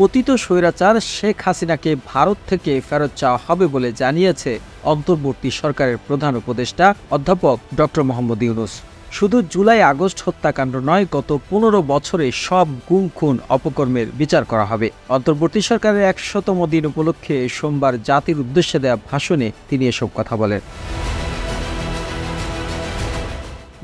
পতিত স্বৈরাচার শেখ হাসিনাকে ভারত থেকে ফেরত চাওয়া হবে বলে জানিয়েছে অন্তর্বর্তী সরকারের প্রধান উপদেষ্টা অধ্যাপক ডক্টর মোহাম্মদ ইউনূস। শুধু জুলাই আগস্ট হত্যাকাণ্ড নয়, গত ১৫ বছরে সব গুম খুন অপকর্মের বিচার করা হবে। অন্তর্বর্তী সরকারের ১০০তম দিন উপলক্ষে সোমবার জাতির উদ্দেশ্যে দেয়া ভাষণে তিনি এসব কথা বলেন।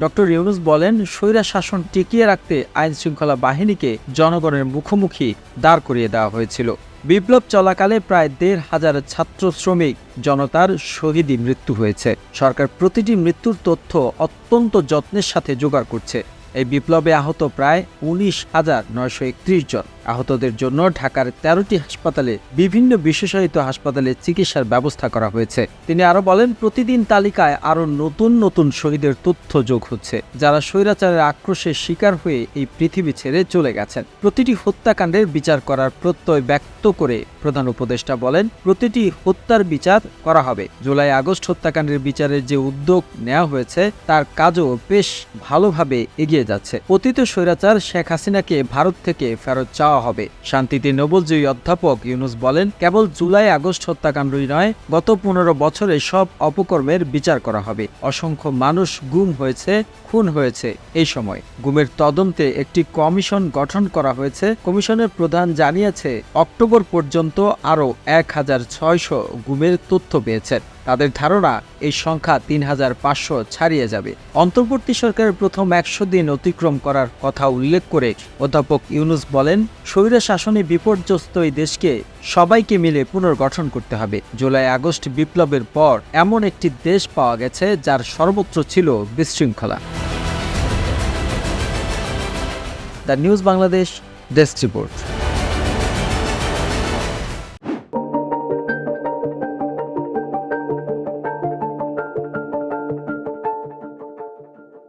ডক্টর ইউনূস বলেন, স্বৈরা শাসন টিকিয়ে রাখতে আইনশৃঙ্খলা বাহিনীকে জনগণের মুখোমুখি দাঁড় করিয়ে দেওয়া হয়েছিল। বিপ্লব চলাকালে প্রায় ১৫০০ ছাত্র শ্রমিক জনতার শহীদী মৃত্যু হয়েছে। সরকার প্রতিটি মৃত্যুর তথ্য অত্যন্ত যত্নের সাথে জোগাড় করছে। এই বিপ্লবে আহত প্রায় ১৯,৯৩১ জন। আহতদের জন্য ঢাকার ১৩টি হাসপাতালে বিভিন্ন বিশেষায়িত হাসপাতালে চিকিৎসার ব্যবস্থা করা হয়েছে। তিনি আরও বলেন, প্রতিদিন তালিকায় আরও নতুন নতুন শহীদের তথ্য যোগ হচ্ছে, যারা স্বৈরাচারের আক্রোশের শিকার হয়ে এই পৃথিবী ছেড়ে চলে গেছেন। প্রতিটি হত্যাকাণ্ডের বিচার করার প্রত্যয় ব্যক্ত করে প্রধান উপদেষ্টা বলেন, প্রতিটি হত্যার বিচার করা হবে। জুলাই আগস্ট হত্যাকাণ্ডের বিচারের যে উদ্যোগ নেওয়া হয়েছে তার কাজও বেশ ভালোভাবে এগিয়ে যাচ্ছে। পতিত স্বৈরাচার শেখ হাসিনাকে ভারত থেকে ফেরত চাওয়া হবে। শান্তিতে নোবেলজয়ী অধ্যাপক ইউনূস বলেন, কেবল জুলাই আগস্ট হত্যাকাণ্ডই নয়, গত ১৫ বছরে সব অপকর্মের বিচার করা হবে। অসংখ্য মানুষ গুম হয়েছে, খুন হয়েছে। এই সময় গুমের তদন্তে একটি কমিশন গঠন করা হয়েছে। কমিশনের প্রধান জানিয়েছে, অক্টোবর পর্যন্ত আরও ১,৬০০ গুমের তথ্য পেয়েছেন। তাদের ধারণা এই সংখ্যা ৩,৫০০ ছাড়িয়ে যাবে। অন্তর্বর্তী সরকারের প্রথম ১০০ দিন অতিক্রম করার কথা উল্লেখ করে অধ্যাপক ইউনূস বলেন, স্বৈর শাসনে বিপর্যস্ত এই দেশকে সবাইকে মিলে পুনর্গঠন করতে হবে। জুলাই আগস্ট বিপ্লবের পর এমন একটি দেশ পাওয়া গেছে যার সর্বত্র ছিল বিশৃঙ্খলা। The news Bangladesh desk report.